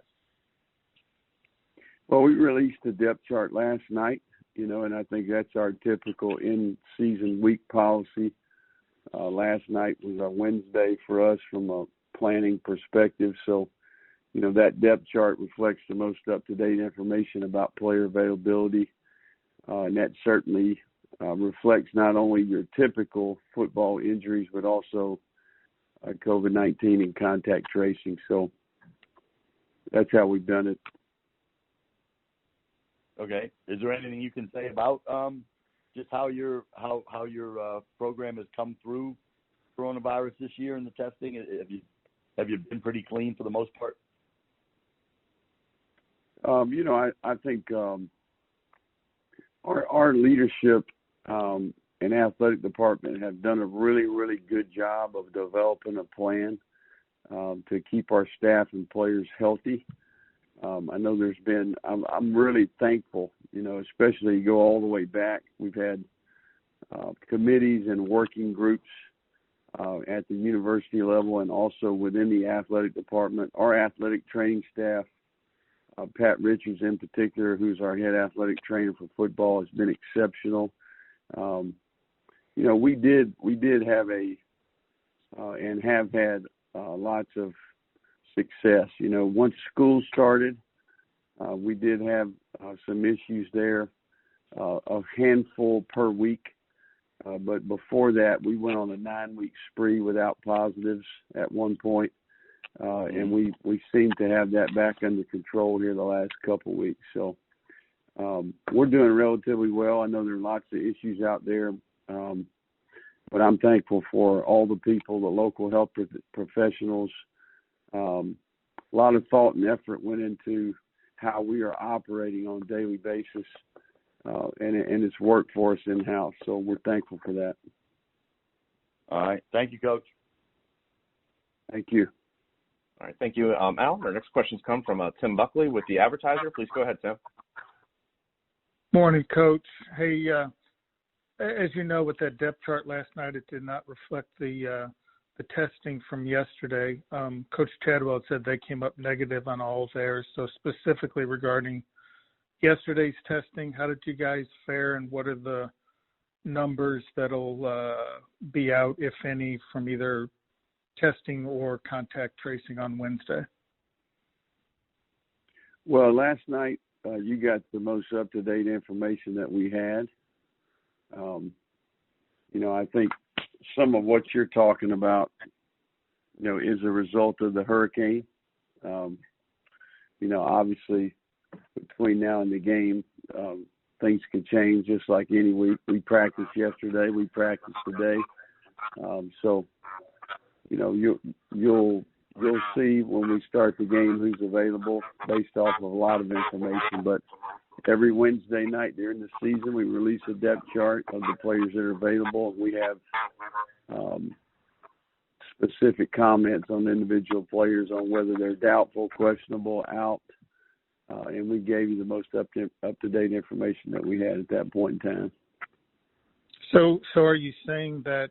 Well, we released the depth chart last night, and I think that's our typical in-season week policy. Last night was our Wednesday for us from a planning perspective, so that depth chart reflects the most up-to-date information about player availability, and that certainly reflects not only your typical football injuries, but also COVID-19 and contact tracing. So that's how we've done it. Okay. Is there anything you can say about just how your program has come through coronavirus this year in the testing? Have you been pretty clean for the most part? I think our leadership and athletic department have done a really, really good job of developing a plan to keep our staff and players healthy. I know I'm really thankful, especially go all the way back. We've had committees and working groups at the university level and also within the athletic department. Our athletic training staff, Pat Richards in particular, who's our head athletic trainer for football, has been exceptional. We did have and have had lots of success. Once school started, we did have some issues there, a handful per week. But before that, we went on a 9-week spree without positives at one point. And we seem to have that back under control here the last couple of weeks. So we're doing relatively well. I know there are lots of issues out there, but I'm thankful for all the people, the local health professionals. A lot of thought and effort went into how we are operating on a daily basis, and it's worked for us in-house. So we're thankful for that. All right. Thank you, Coach. Thank you. All right. Thank you, Al. Our next questions come from Tim Buckley with The Advertiser. Please go ahead, Tim. Morning, Coach. Hey, as you know, with that depth chart last night, it did not reflect the testing from yesterday. Coach Chadwell said they came up negative on all of theirs. So specifically regarding yesterday's testing, how did you guys fare, and what are the numbers that'll be out, if any, from either testing or contact tracing on Wednesday? Well, last night you got the most up-to-date information that we had. I think some of what you're talking about, is a result of the hurricane. Obviously between now and the game, things can change just like any week. We practiced yesterday. We practiced today. You'll see when we start the game who's available based off of a lot of information. But every Wednesday night during the season, we release a depth chart of the players that are available. We have specific comments on individual players on whether they're doubtful, questionable, out. And we gave you the most up-to-date information that we had at that point in time. So are you saying that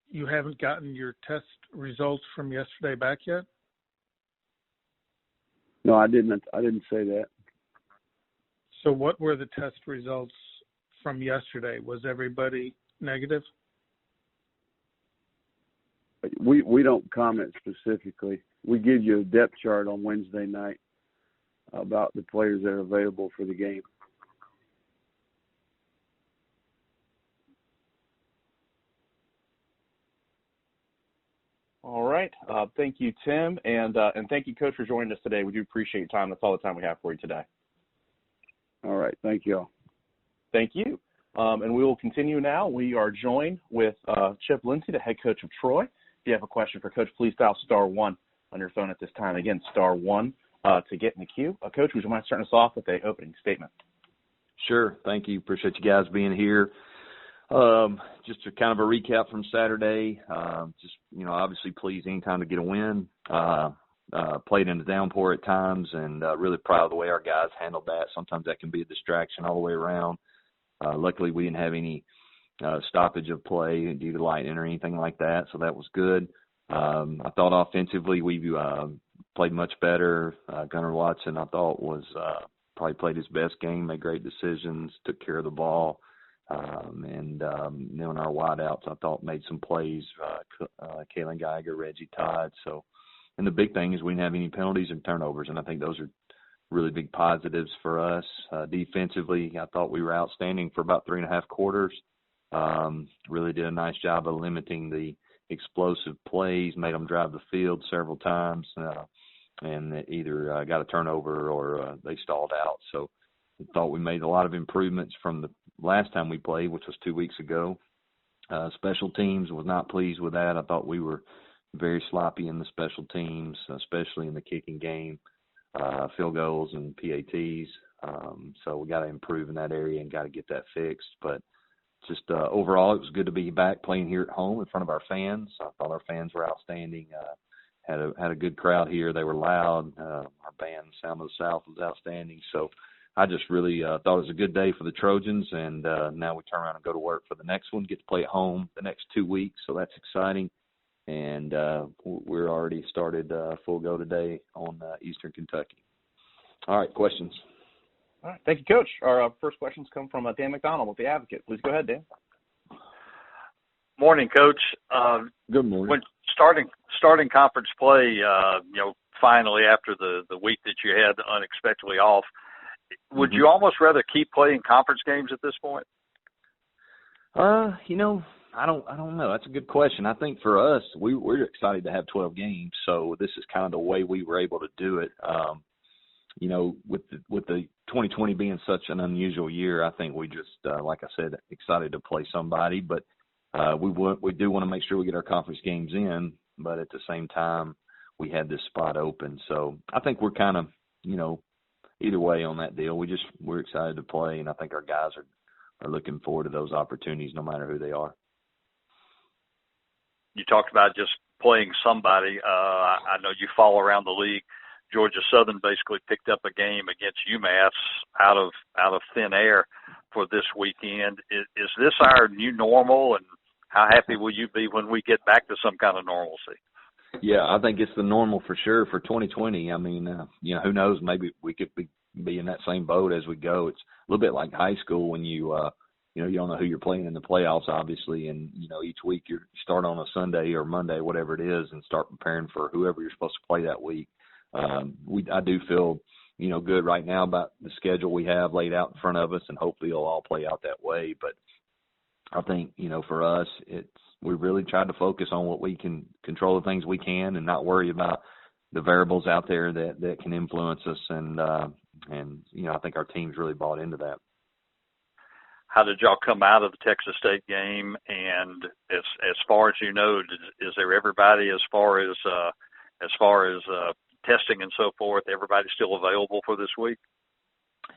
you haven't gotten your test results from yesterday back yet? No, I didn't say that. So what were the test results from yesterday? Was everybody negative? We don't comment specifically. We give you a depth chart on Wednesday night about the players that are available for the game. All right. Thank you, Tim, and thank you, Coach, for joining us today. We do appreciate your time. That's all the time we have for you today. All right. Thank you all. Thank you. And we will continue now. We are joined with Chip Lindsey, the head coach of Troy. If you have a question for Coach, please dial *1 on your phone at this time. Again, *1 to get in the queue. Coach, would you mind starting us off with an opening statement? Sure. Thank you. Appreciate you guys being here. Just a kind of a recap from Saturday. Obviously pleased anytime to get a win. Played in the downpour at times, and really proud of the way our guys handled that. Sometimes that can be a distraction all the way around. Luckily, we didn't have any stoppage of play due to lightning or anything like that, so that was good. I thought offensively we played much better. Gunnar Watson, I thought, was probably played his best game, made great decisions, took care of the ball. And our wideouts, I thought, made some plays. Kalen Geiger, Reggie Todd. And the big thing is we didn't have any penalties and turnovers, and I think those are really big positives for us. Defensively, I thought we were outstanding for about 3.5 quarters. Really did a nice job of limiting the explosive plays, made them drive the field several times, and either got a turnover or they stalled out. So I thought we made a lot of improvements from the last time we played, which was 2 weeks ago. Special teams, was not pleased with that. I thought we were very sloppy in the special teams, especially in the kicking game, field goals and PATs. So we got to improve in that area and got to get that fixed. But just overall, it was good to be back playing here at home in front of our fans. I thought our fans were outstanding. Had a good crowd here. They were loud. Our band, Sound of the South, was outstanding. So I just really thought it was a good day for the Trojans, and now we turn around and go to work for the next one, get to play at home the next 2 weeks, so that's exciting. And we're already started full go today on Eastern Kentucky. All right, questions? All right, thank you, Coach. Our first questions come from Dan McDonald with The Advocate. Please go ahead, Dan. Morning, Coach. Good morning. When starting conference play, finally after the week that you had unexpectedly off, would you almost rather keep playing conference games at this point? I don't know. That's a good question. I think for us, we're excited to have 12 games, so this is kind of the way we were able to do it. With the 2020 being such an unusual year, I think we just, like I said, excited to play somebody. But we do want to make sure we get our conference games in, but at the same time, we had this spot open. So I think we're kind of, either way on that deal. We're excited to play, and I think our guys are looking forward to those opportunities no matter who they are. You talked about just playing somebody. I know you follow around the league. Georgia Southern basically picked up a game against UMass out of thin air for this weekend. Is this our new normal, and how happy will you be when we get back to some kind of normalcy? Yeah, I think it's the normal for sure for 2020. I mean, who knows? Maybe we could be in that same boat as we go. It's a little bit like high school when you don't know who you're playing in the playoffs, obviously, and each week you start on a Sunday or Monday, whatever it is, and start preparing for whoever you're supposed to play that week. I do feel good right now about the schedule we have laid out in front of us, and hopefully it'll all play out that way. But I think for us, really tried to focus on what we can control, the things we can, and not worry about the variables out there that can influence us. And I think our team's really bought into that. How did y'all come out of the Texas State game? And as far as you know, is there everybody as far as testing and so forth? Everybody still available for this week?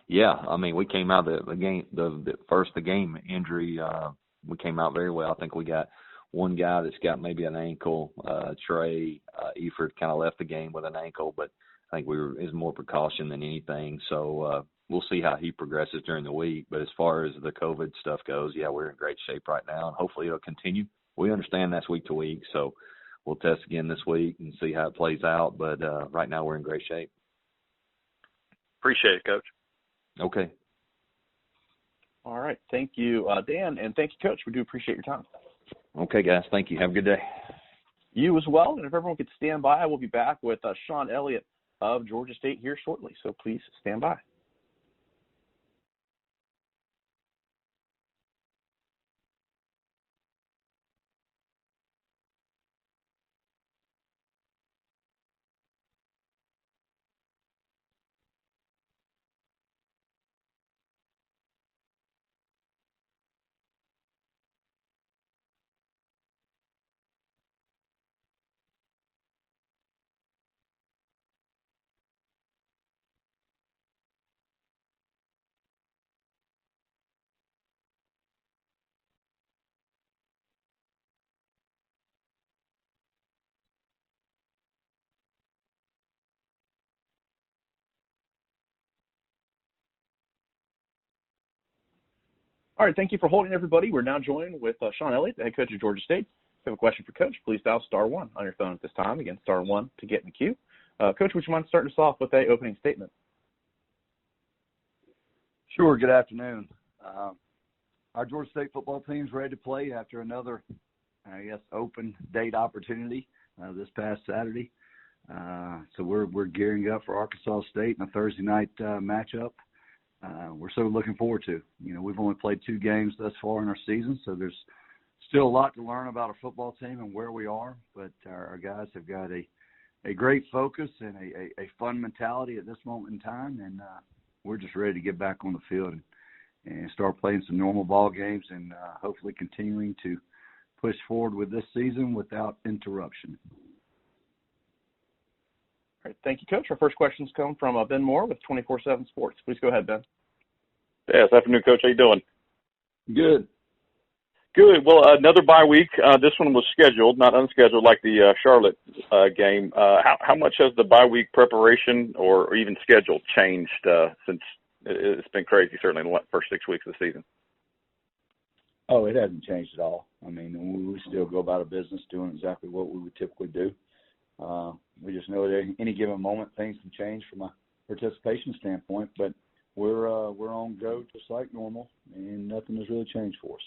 Yeah, I mean, we came out of the game, the game injury. We came out very well. I think we got one guy that's got maybe an ankle. Trey Eford kind of left the game with an ankle, but I think is more precaution than anything. So we'll see how he progresses during the week. But as far as the COVID stuff goes, yeah, we're in great shape right now, and hopefully it'll continue. We understand that's week to week, so we'll test again this week and see how it plays out. But right now we're in great shape. Appreciate it, Coach. Okay. All right. Thank you, Dan, and thank you, Coach. We do appreciate your time. Okay, guys. Thank you. Have a good day. You as well. And if everyone could stand by, we'll be back with Shawn Elliott of Georgia State here shortly. So please stand by. All right, thank you for holding, everybody. We're now joined with Shawn Elliott, the head coach of Georgia State. If you have a question for Coach, please dial *1 on your phone at this time. Again, *1 to get in the queue. Coach, would you mind starting us off with an opening statement? Sure. Good afternoon. Our Georgia State football team's ready to play after another, open date opportunity this past Saturday. So we're gearing up for Arkansas State in a Thursday night matchup. We're so looking forward to. We've only played 2 games thus far in our season, so there's still a lot to learn about our football team and where we are. But our guys have got a great focus and a fun mentality at this moment in time, and we're just ready to get back on the field and start playing some normal ball games and hopefully continuing to push forward with this season without interruption. All right, thank you, Coach. Our first questions come from Ben Moore with 24/7 Sports. Please go ahead, Ben. Yes, afternoon, Coach. How you doing? Good. Good. Well, another bye week. This one was scheduled, not unscheduled, like the Charlotte game. How much has the bye week preparation or even schedule changed since it's been crazy, certainly in the first 6 weeks of the season? Oh, it hasn't changed at all. I mean, we still go about our business doing exactly what we would typically do. We just know that at any given moment things can change from a participation standpoint, but we're on go just like normal, and nothing has really changed for us.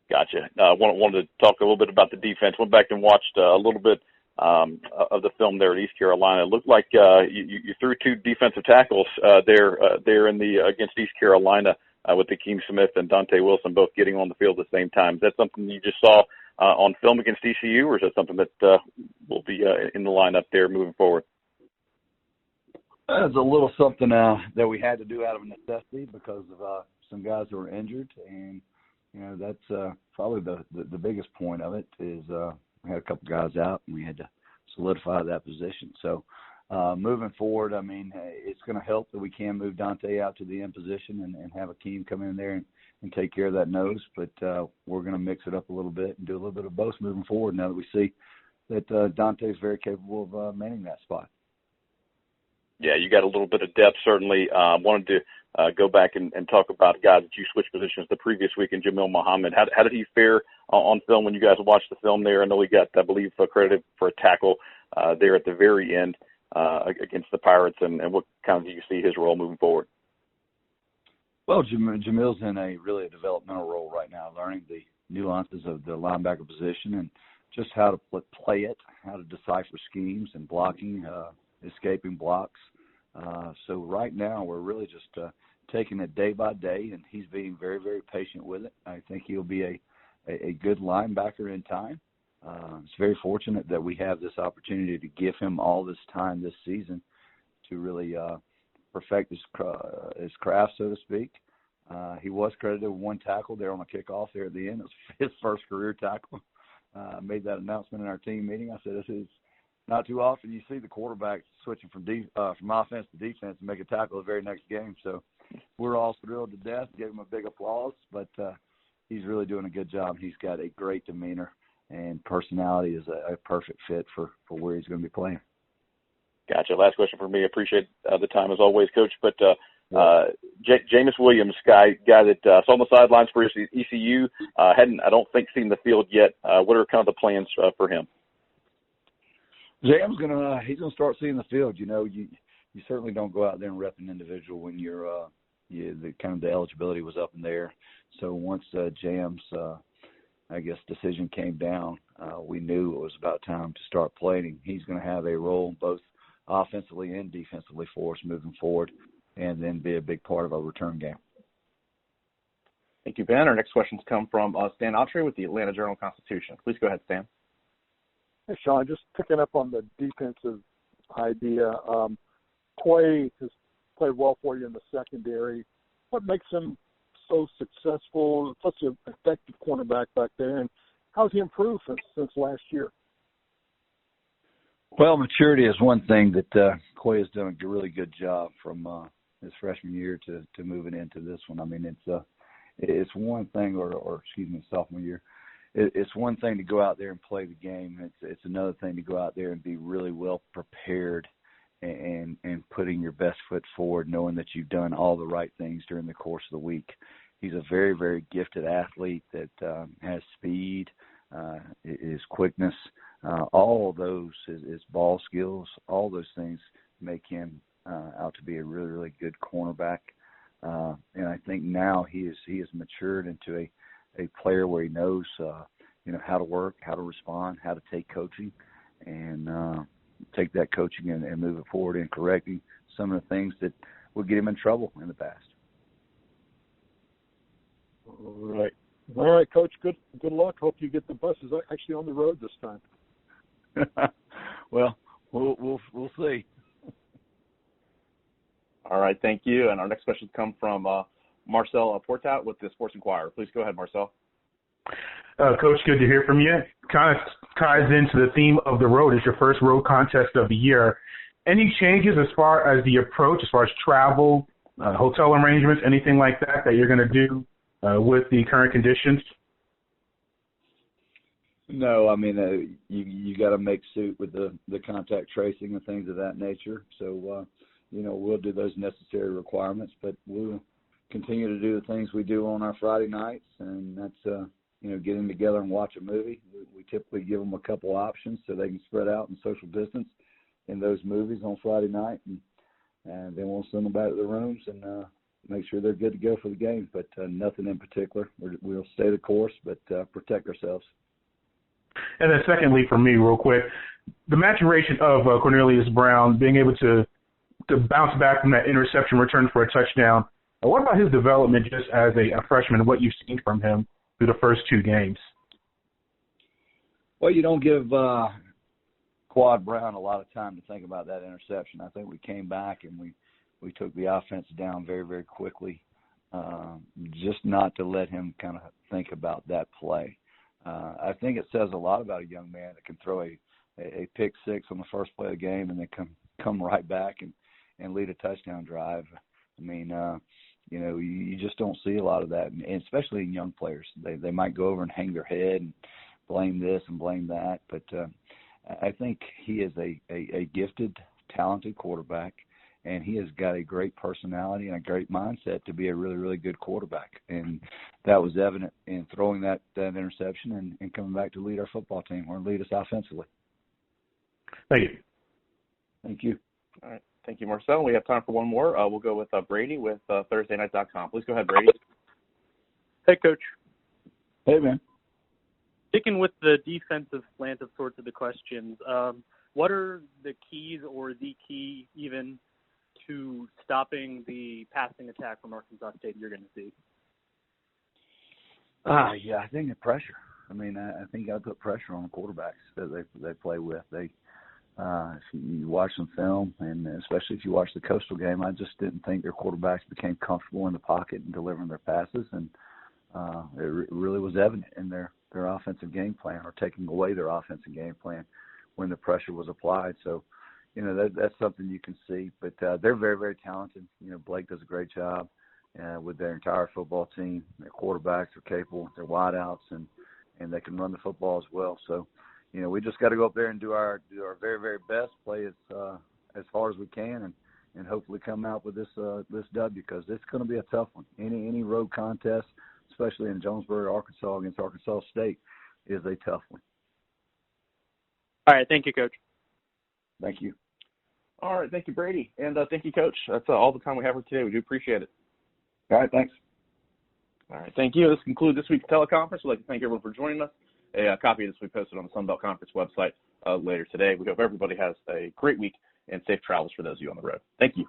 Gotcha. Wanted to talk a little bit about the defense. Went back and watched a little bit of the film there at East Carolina. It looked like you threw 2 defensive tackles there in the against East Carolina with Akeem Smith and Dante Wilson both getting on the field at the same time. Is that something you just saw on film against ECU, or is that something that will be in the lineup there moving forward? It's a little something that we had to do out of necessity because of some guys who were injured, and that's probably the biggest point of it is we had a couple guys out and we had to solidify that position. So moving forward, I mean, it's going to help that we can move Dante out to the end position and have Akeem come in there and take care of that nose. But we're going to mix it up a little bit and do a little bit of both moving forward now that we see that Dante is very capable of manning that spot. Yeah, you got a little bit of depth, certainly. Wanted to go back and talk about a guy that you switched positions the previous week in Jamil Muhammad. How did he fare on film when you guys watched the film there? I know he got, I believe, credited for a tackle there at the very end against the Pirates, and what kind of do you see his role moving forward? Well, Jamil's in a developmental role right now, learning the nuances of the linebacker position and just how to play it, how to decipher schemes and blocking, escaping blocks. So right now we're really just taking it day by day, and he's being very, very patient with it. I think he'll be a good linebacker in time. It's very fortunate that we have this opportunity to give him all this time this season to really perfect his craft, so to speak. He was credited with one tackle there on the kickoff there at the end. It was his first career tackle. Made that announcement in our team meeting. I said, this is not too often you see the quarterback switching from offense to defense and make a tackle the very next game. So we're all thrilled to death. Gave him a big applause, but he's really doing a good job. He's got a great demeanor, and personality is a perfect fit for where he's going to be playing. Gotcha. Last question for me. Appreciate the time as always, Coach. But Jameis Williams, guy that saw on the sidelines for ECU, hadn't, I don't think, seen the field yet. What are kind of the plans for him? Jam's he's gonna start seeing the field. You know, you certainly don't go out there and rep an individual when the eligibility was up in there. So once Jam's decision came down, we knew it was about time to start playing. He's going to have a role both offensively and defensively for us moving forward, and then be a big part of our return game. Thank you, Ben. Our next questions come from Stan Autry with the Atlanta Journal-Constitution. Please go ahead, Stan. Hey, Shawn, just picking up on the defensive idea. Quay has played well for you in the secondary. What makes him so successful, such an effective cornerback back there, and how's he improved since last year? Well, maturity is one thing that Quay has done a really good job from his freshman year to moving into this one. I mean, it's one thing, or sophomore year. It's one thing to go out there and play the game. It's another thing to go out there and be really well prepared and putting your best foot forward, knowing that you've done all the right things during the course of the week. He's a very, very gifted athlete that has speed, his quickness, all of those, his ball skills, all those things make him out to be a really, really good cornerback. And I think now he has matured into a player where he knows, how to work, how to respond, how to take coaching, and take that coaching and move it forward in correcting some of the things that would get him in trouble in the past. All right, Coach. Good luck. Hope you get the buses actually on the road this time. Well, we'll see. All right, thank you. And our next question comes from Marcel Portat with the Sports Inquirer. Please go ahead, Marcel. Coach, good to hear from you. Kind of ties into the theme of the road. It's your first road contest of the year. Any changes as far as the approach, as far as travel, hotel arrangements, anything like that you're going to do with the current conditions? No, I mean, you got to make suit with the contact tracing and things of that nature. So, we'll do those necessary requirements, but we'll continue to do the things we do on our Friday nights, and that's, getting together and watch a movie. We typically give them a couple options so they can spread out and social distance in those movies on Friday night, and then we'll send them back to their rooms and make sure they're good to go for the game, but nothing in particular. We'll stay the course, but protect ourselves. And then secondly, for me, real quick, the maturation of Cornelius Brown, being able to bounce back from that interception return for a touchdown. What about his development just as a freshman, what you've seen from him through the first two games? Well, you don't give Quad Brown a lot of time to think about that interception. I think we came back and we took the offense down very, very quickly, just not to let him kind of think about that play. I think it says a lot about a young man that can throw a pick six on the first play of the game and then come right back and lead a touchdown drive. I mean, you just don't see a lot of that, and especially in young players. They might go over and hang their head and blame this and blame that, but I think he is a gifted, talented quarterback, and he has got a great personality and a great mindset to be a really, really good quarterback. And that was evident in throwing that interception and coming back to lead our football team or lead us offensively. Thank you. Thank you. All right. Thank you, Marcel. We have time for one more. We'll go with Brady with ThursdayNight.com. Please go ahead, Brady. Hey, Coach. Hey, man. Sticking with the defensive slant of sorts of the questions, what are the keys or the key even to stopping the passing attack from Arkansas State you're going to see? Yeah, I think the pressure. I mean, I think you got to put pressure on the quarterbacks that they play with. If you watch them film, and especially if you watch the Coastal game, I just didn't think their quarterbacks became comfortable in the pocket and delivering their passes, and it really was evident in their offensive game plan, or taking away their offensive game plan when the pressure was applied. So, that's something you can see. But they're very, very talented. Blake does a great job with their entire football team. Their quarterbacks are capable. They're wideouts, and they can run the football as well. So, we just got to go up there and do our very, very best, play as hard as we can, and hopefully come out with this W, because it's going to be a tough one. Any road contest, especially in Jonesboro, Arkansas, against Arkansas State, is a tough one. All right, thank you, Coach. Thank you. All right, thank you, Brady, and thank you, Coach. That's all the time we have for today. We do appreciate it. All right, thanks. All right, thank you. This concludes this week's teleconference. We'd like to thank everyone for joining us. A copy of this will be posted on the Sunbelt Conference website later today. We hope everybody has a great week and safe travels for those of you on the road. Thank you.